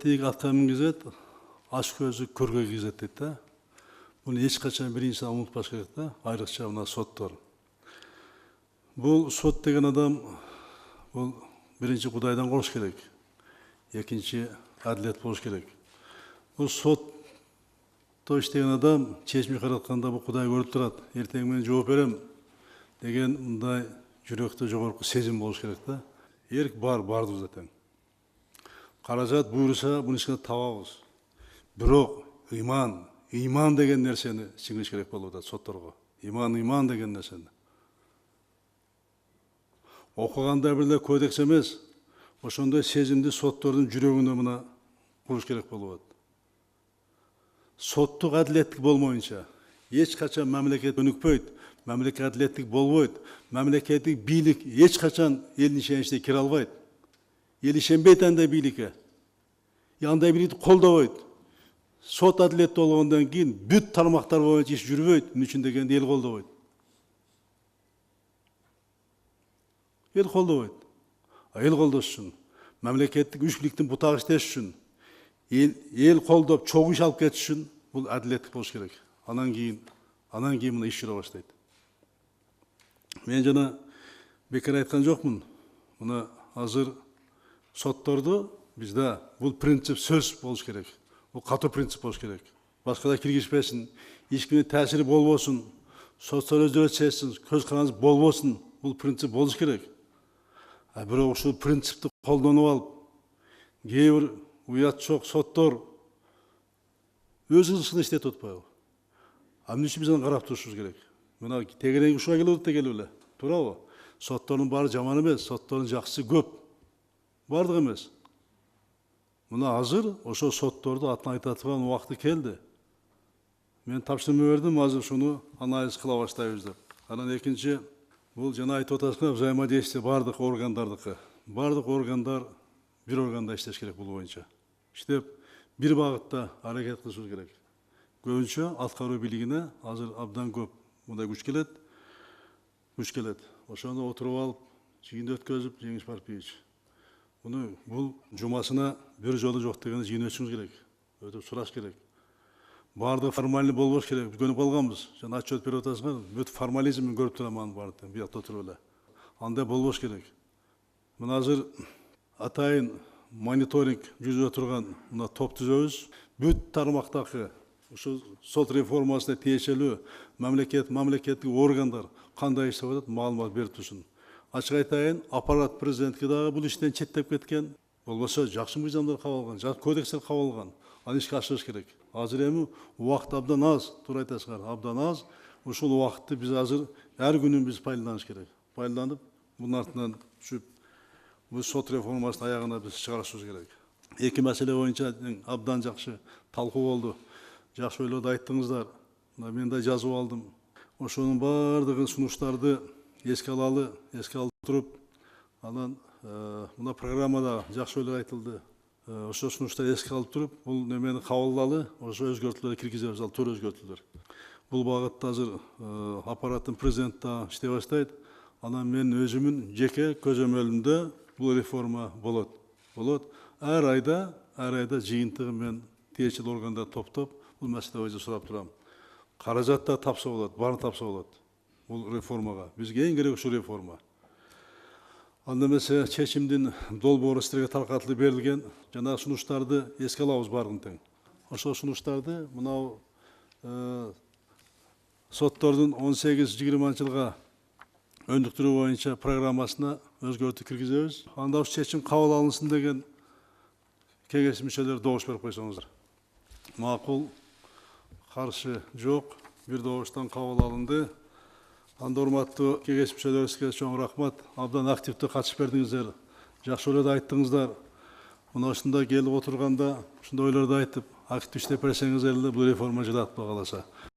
Адилеттик атка мингизет, аш көзү көргө кийгизет дейт да. Буну эч качан бир инсан унутпаш керек да, айрыкча мына соттор. Бул сот деген адам, бул биринчи Кудайдан коркуш керек, экинчи адилет болуш керек. Бул сотто иштеген адам чечим чыгаратканда бул Кудай көрүп турат, эртең мен жооп берем деген мындай жүрөктө жогорку сезим болуш керек да. Эрк бардыбызда тең. Каражат буйруса буну ишке табабыз. Бирок иман деген нерсени сиңириш керек болуп атат сотторго. Иман деген нерсени. Окуганда бир эле кодекс эмес, ошондой сезимди соттордун жүрөгүнө мына куруш керек болуп атат. Соттук адилеттик болмоюнча эч качан мамлекет өнүкпөйт, мамлекет адилеттик болбойт, мамлекеттик бийлик эч качан элдин ишеничине кире албайт. Эл ишенбейт андай бийликке. Андай бийликти колдобойт. Сот адилеттүү болгондон кийин бүт тармактар боюнча иш жүрбөйт. Эмне үчүн дегенде эл колдобойт. Эл колдобойт. Эл колдош үчүн, мамлекеттик үч бийликтин бутагы иштеш үчүн, эл колдоп чогуу иш алып кетиш үчүн бул адилеттик болуш керек. Анан кийин мына иш жүрө баштайт. Мен жана бекер айткан жокмун. Мына азыр сотторду бизде бул принцип сөз болуш керек. Бул катуу принцип болуш керек. Башкалар киргизбесин, эч кимге таасири болбосун, соттор өздөрү чечсин, көз каранды болбосун. Бул принцип болуш керек. Бирок ушул принципти колдонуп алып, кээ бир уятчок соттор өзүнүн иштетип атпайбы? Эмне үчүн биз аны карап турушубуз керек? Мына тегереңи ушуга келип атат келип эле. Туурабы? Соттордун баары жаман эмес, соттордун жакшысы көп. Бардык эмес. Мына азыр ошо сотторду атын айта турган убакыты келди. Мен тапшырма бердим, азыр ушуну анализ кыла баштайбыз деп. Анан экинчи, бул жана айтып атасыздар, взаимодействие бардык органдардыкы. Бардык органдар бир органда иштеш керек бул боюнча. Иштеп, бир багытта аракет кылышыбыз керек. Көбүнчө аткаруу бийлигине азыр абдан көп мындай күч келет. Ошону отуруп алып, жыйын өткөзүп, Жеңиш Парпиевич, бул жумасына бир жолу жок дегенде жыйын өтүшүңүз керек. Өтүп сураш керек. Бардык формальный болбош керек. Биз көнүп калганбыз. Жана отчет берип атасыңар, бүт формализмин көрүп турам анын баардыгын, биякта отуруп эле. Андай болбош керек. Мына азыр атайын мониторинг жүргүзүп турган мына топ түзөбүз. Бүт тармактагы ушу сот реформасына тиешелүү мамлекеттик органдар кандай иштеп атат, маалымат берип турсун. Ачык айтайын, аппарат президентке дагы бул иштен четтеп кеткен. Болбосо жакшы мыйзамдар кабыл алган, жакшы кодекстер кабыл алган. Аны ишке ашырыш керек. Азыр эми убакыт абдан аз, туура айтасыңар, абдан аз. Ушул убакытты биз азыр ар күнүн биз пайдаланыш керек. Пайдаланып, мунун артынан түшүп, бул сот реформасынын аягына биз чыгарышыбыз керек. Эки маселе боюнча абдан жакшы талкуу болду. Жакшы ойлорду айттыңыздар. Мен да жазып алдым. Ошонун баардыгын сунуштарды эске алып туруп, анан мына программада жакшы ойлор айтылды. Ошо сунуштар эске алып туруп, бул немени кабылдалы, ошо өзгөртүүлөр киргизебиз, ал туура өзгөртүүлөр. Бул багытта азыр аппараттын президенти да иштей баштайт. Анан мен өзүмүн жеке көзөмөлүмдө бул реформа болот. Ар айда жыйынтыгын мен тиешелүү органдар топтоп, бул маселе боюнча сурап турам. Каражат да тапса болот, баарын тапса болот. Бул реформага. Бизге эң керек ушул реформа. Анда эмесе чечимдин долбоору силерге таркатылып берилген. Жана сунуштарды эске алабыз баарын тең. Ошол сунуштарды мынау соттордун 18-20 жылга өндүктүрүү боюнча программасына өзгөртүү киргизебиз. Анда ушу чечим кабыл алынсын деген кеңеш мүчөлөрү добуш берип койсоңуздар. Макул, каршы жок, бир добуштан кабыл алынды. Анда урматтуу кеңеш мүчөлөрүбүзгө чоң рахмат. Абдан активдүү катышып бердиңиздер. Жакшы ойлорду айттыңыздар. Мына ушундай келип отурганда, ушундай ойлорду айтып, активдүү иштеп берсеңиздер эле бул реформа жылат каласа.